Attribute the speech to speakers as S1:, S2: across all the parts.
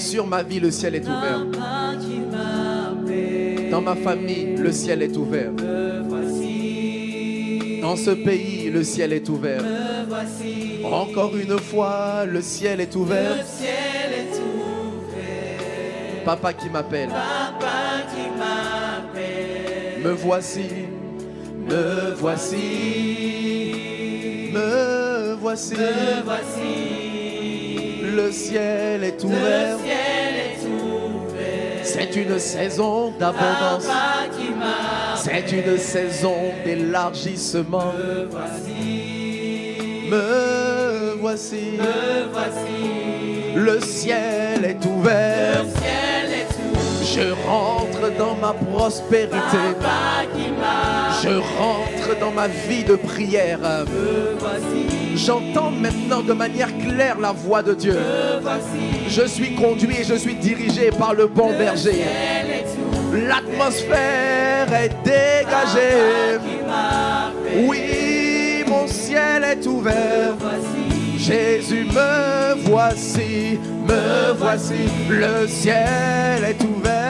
S1: Sur ma vie, le ciel est ouvert. Dans ma famille, le ciel est ouvert. Dans ce pays, le ciel est ouvert. Encore une fois, le ciel est ouvert. Papa qui m'appelle. Me voici, me voici, me voici. Le ciel est ouvert. C'est une saison d'abondance. C'est une saison d'élargissement. Me voici. Le ciel est ouvert. Je rentre dans ma prospérité. Je rentre dans ma vie de prière. J'entends maintenant de manière claire la voix de Dieu. Je suis conduit et je suis dirigé par le bon berger. L'atmosphère est dégagée. Oui, mon ciel est ouvert. Jésus, me voici, me voici. Le ciel est ouvert.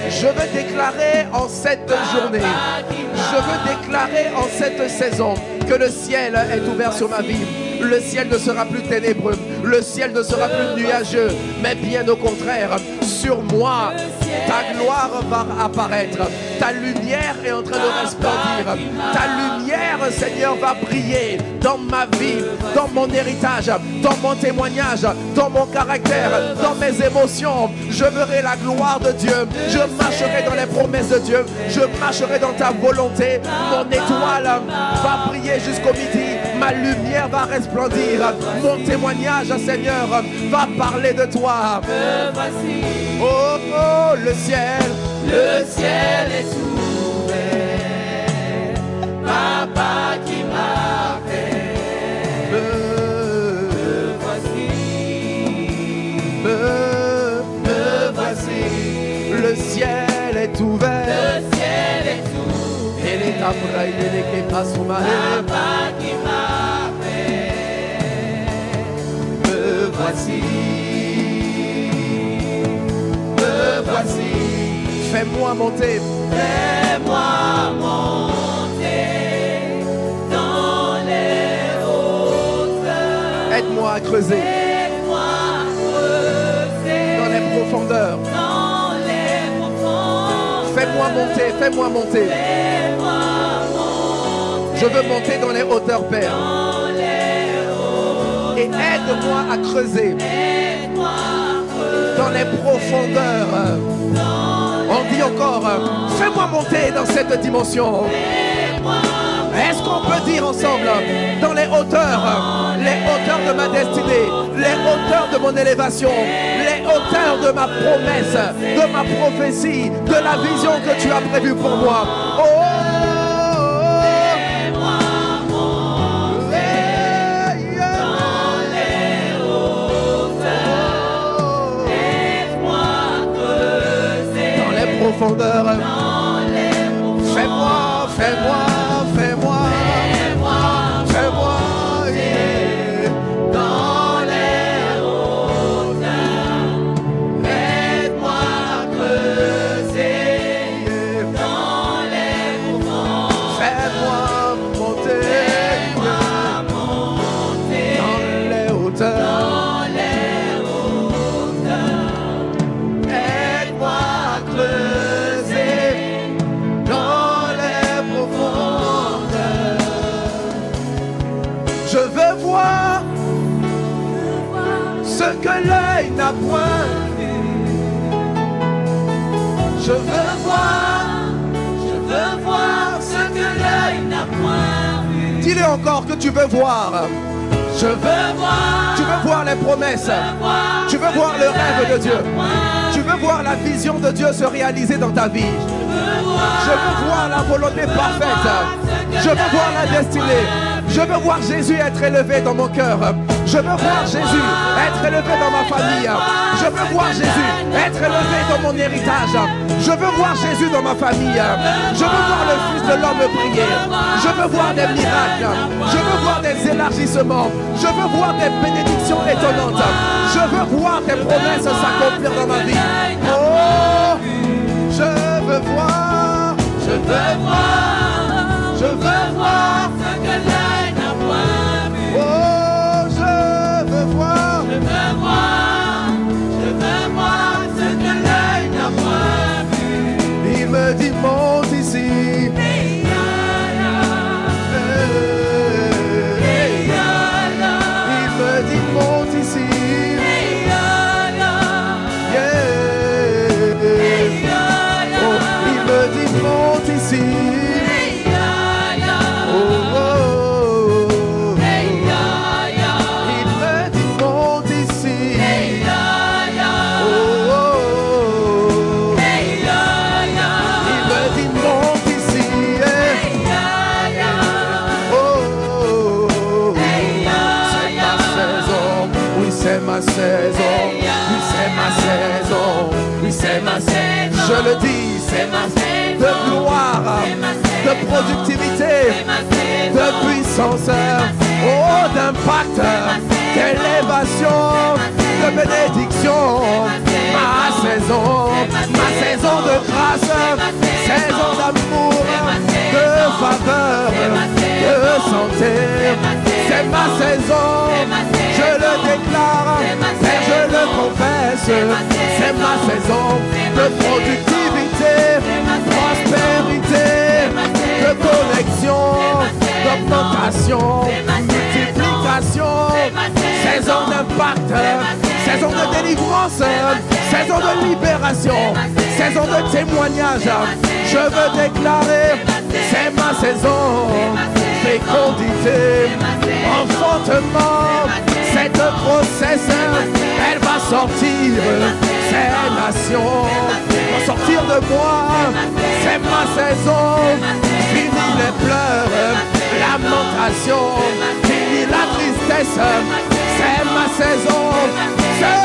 S1: Je veux déclarer en cette journée, je veux déclarer en cette saison que le ciel est ouvert sur ma vie. Le ciel ne sera plus ténébreux, le ciel ne sera plus nuageux, mais bien au contraire, sur moi, ta gloire va apparaître. Ta lumière est en train de resplendir. Ta lumière, Seigneur, va briller dans ma vie, dans mon héritage, dans mon témoignage, dans mon caractère, dans mes émotions. Je verrai la gloire de Dieu. Je marcherai dans les promesses de Dieu. Je marcherai dans ta volonté. Mon étoile va briller jusqu'au midi. Ma lumière va resplendir. Mon témoignage, Seigneur, va parler de toi. Oh, oh, le ciel est ouvert. Papa qui m'appelle. Me voici. Me voici. Le ciel est ouvert. Et les tabras, il est qui passe au mal. Papa qui m'appelle. Me voici. Voici, fais-moi monter. Fais-moi monter dans les hauteurs. Aide-moi à creuser. Aide-moi à creuser dans les profondeurs. Fais-moi monter, fais-moi monter. Fais-moi monter. Je veux monter dans les hauteurs, Père. Dans les hauteurs. Et aide-moi à creuser. Dans les profondeurs. On dit encore, fais-moi monter dans cette dimension. Est-ce qu'on peut dire ensemble, dans les hauteurs de ma destinée, les hauteurs de mon élévation, les hauteurs de ma promesse, de ma prophétie, de la vision que tu as prévue pour moi. Oh, profondeur. Fais-moi, fais-moi, fais-moi, fais-moi, yeah. Dans les hauteurs, aide-moi à creuser, yeah. Dans les profondeurs, fais-moi monter, dans les hauteurs. Ce que l'œil n'a point vu. Je veux voir ce que l'œil n'a point vu. Dis-le encore que tu veux voir. Je veux voir. Tu veux voir les promesses. Tu veux voir le rêve de Dieu. Tu veux voir la vision de Dieu se réaliser dans ta vie. Je veux voir la volonté parfaite. Je veux voir la destinée. Je veux voir Jésus être élevé dans mon cœur. Je veux voir Jésus être élevé dans ma famille. Je veux voir Jésus être élevé dans mon héritage. Je veux voir Jésus dans ma famille. Je veux voir le Fils de l'homme briller. Je veux voir des miracles. Je veux voir des élargissements. Je veux voir des bénédictions étonnantes. Je veux voir tes promesses s'accomplir dans ma vie. Oh, je veux voir. Je veux voir. Je veux voir ce que l'œil n'a point vu. Oh, je veux voir. Je veux voir. Je veux voir ce que l'œil n'a point vu. Il me dit monte ici. Monte ici. Oh, il me dit monte ici. Oh, oh, oh. Il me dit monte ici. Oh, oh, oh. Il me dit monte ici. Oh, oh, oh. C'est ma saison, oui c'est ma saison, oui c'est ma saison, je le dis, c'est ma saison de gloire, de productivité, de puissance, oh d'impact, d'élévation, de bénédiction, ma saison de grâce, saison d'amour, de faveur, de santé, c'est ma saison. Je le déclare, et je le confesse, c'est ma saison de productivité, prospérité, de connexion, d'augmentation, multiplication, saison d'impact, saison de délivrance, saison de libération, saison de témoignage. Je veux déclarer, c'est ma saison, fécondité, enfantement. Cette grossesse, elle va sortir, ces nations vont sortir de moi, c'est ma saison, fini les pleurs, lamentation, fini la tristesse, c'est ma saison, c'est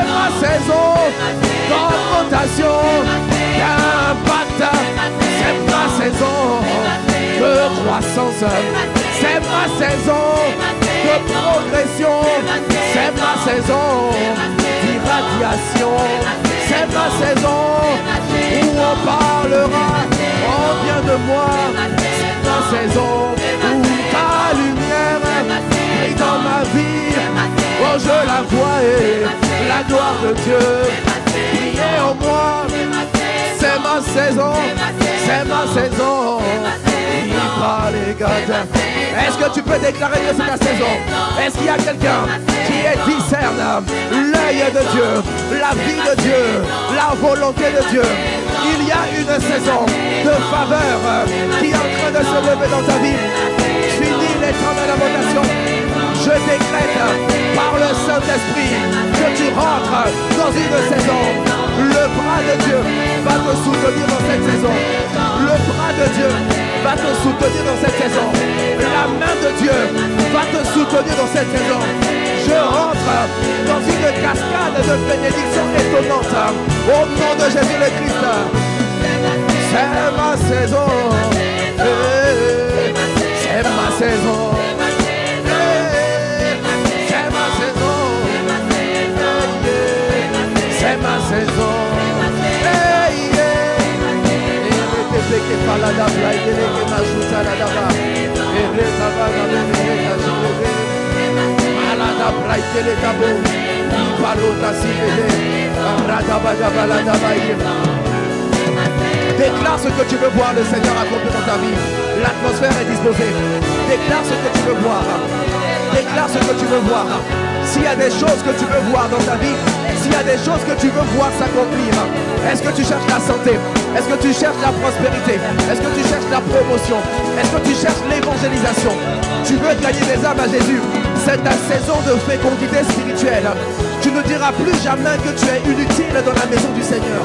S1: ma saison, d'augmentation, d'impact, c'est ma saison, de croissance, c'est ma saison, de progression, c'est ma saison d'irradiation, c'est ma saison où on parlera en bien de moi, c'est ma saison où ta lumière brille dans ma vie, oh je la vois et la gloire de Dieu briller en moi, c'est ma saison, c'est ma saison. Est-ce que tu peux déclarer que c'est ta saison? Est-ce qu'il y a quelqu'un qui discerne l'œil de Dieu, la vie de Dieu, la volonté de Dieu? Il y a une saison de faveur qui est en train de se lever dans ta vie. Finis les temps de la vocation. Je décrète par le Saint-Esprit que tu rentres dans une saison. Le bras de Dieu va te soutenir dans cette saison. Le bras de Dieu va te soutenir dans cette saison. La main de Dieu va te soutenir dans cette saison. Je rentre dans une cascade de bénédictions étonnantes. Au nom de Jésus le Christ. C'est ma saison. C'est ma saison. C'est ma saison. C'est ma saison. Que palada braidele que na juta la daba ereza vaga bene na jube palada braidele tabo palota sibele rada baga balada baye. Déclare ce que tu veux voir le Seigneur accomplir dans ta vie. L'atmosphère est disposée. Déclare ce que tu veux voir. Déclare ce que tu veux voir. S'il y a des choses que tu veux voir dans ta vie, s'il y a des choses que tu veux voir s'accomplir, est-ce que tu cherches la santé? Est-ce que tu cherches la prospérité? Est-ce que tu cherches la promotion? Est-ce que tu cherches l'évangélisation? Tu veux gagner des âmes à Jésus? C'est ta saison de fécondité spirituelle. Tu ne diras plus jamais que tu es inutile dans la maison du Seigneur.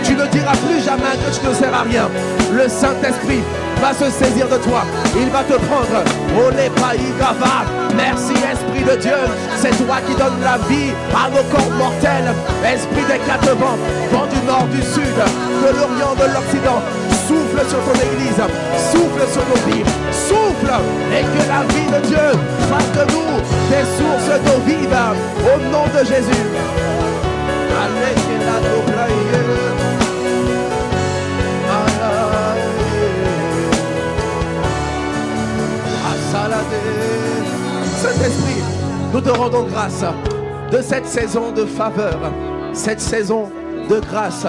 S1: Tu ne diras plus jamais que tu ne sers à rien. Le Saint-Esprit va se saisir de toi. Il va te prendre. Olé Païgava. Merci Esprit de Dieu. C'est toi qui donnes la vie à nos corps mortels. Esprit des quatre vents, vent du nord, du sud, de l'Orient, de l'Occident. Souffle sur ton église, souffle sur nos vies, souffle, et que la vie de Dieu fasse de nous des sources d'eau vive au nom de Jésus. Saint-Esprit, nous te rendons grâce de cette saison de faveur, cette saison de grâce.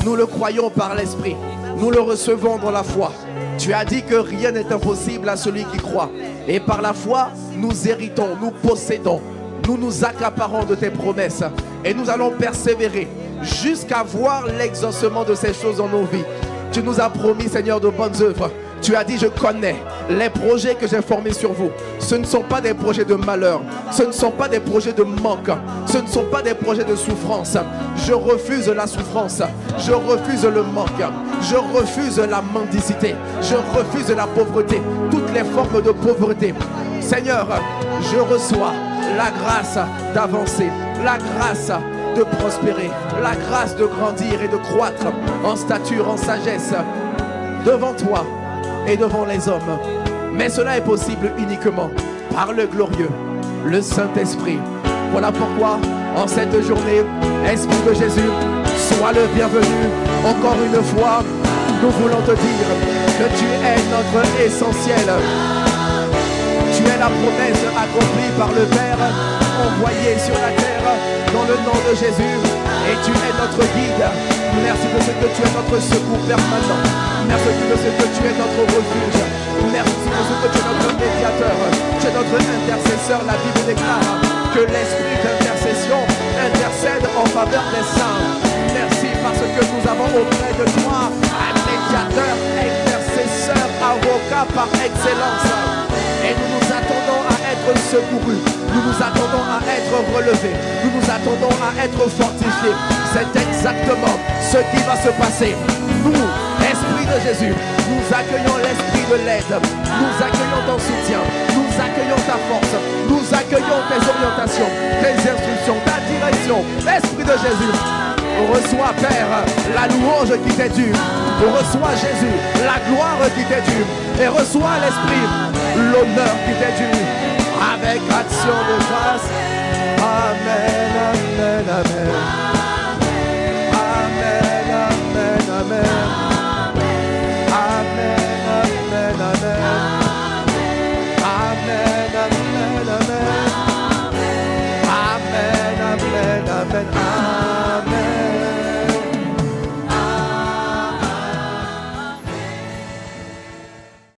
S1: Nous le croyons par l'Esprit. Nous le recevons dans la foi. Tu as dit que rien n'est impossible à celui qui croit. Et par la foi, nous héritons, nous possédons, nous nous accaparons de tes promesses. Et nous allons persévérer jusqu'à voir l'exaucement de ces choses dans nos vies. Tu nous as promis, Seigneur, de bonnes œuvres. Tu as dit, je connais les projets que j'ai formés sur vous. Ce ne sont pas des projets de malheur. Ce ne sont pas des projets de manque. Ce ne sont pas des projets de souffrance. Je refuse la souffrance. Je refuse le manque. Je refuse la mendicité. Je refuse la pauvreté. Toutes les formes de pauvreté. Seigneur, je reçois la grâce d'avancer. La grâce de prospérer. La grâce de grandir et de croître en stature, en sagesse. Devant toi et devant les hommes. Mais cela est possible uniquement par le glorieux, le Saint-Esprit. Voilà pourquoi, en cette journée, Esprit de Jésus, sois le bienvenu. Encore une fois, nous voulons te dire que tu es notre essentiel. Tu es la promesse accomplie par le Père, envoyée sur la terre dans le nom de Jésus. Et tu es notre guide. Merci de ce que tu es notre secours permanent. Merci de ce que tu es notre refuge. Merci de ce que tu es notre médiateur. Tu es notre intercesseur. La Bible déclare que l'esprit d'intercession intercède en faveur des saints. Merci parce que nous avons auprès de toi un médiateur, intercesseur, avocat par excellence. Et nous nous attendons à être secourus. Nous nous attendons à être relevés. Nous nous attendons à être fortifiés. C'est exactement ce qui va se passer. Nous, Esprit de Jésus, nous accueillons l'esprit de l'aide. Nous accueillons ton soutien. Nous accueillons ta force. Nous accueillons tes orientations, tes instructions, ta direction. Esprit de Jésus, reçois, Père, la louange qui t'est due. Reçois, Jésus, la gloire qui t'est due. Et reçois, l'Esprit, l'honneur qui t'est dû. Avec action de grâce. Amen, amen, amen.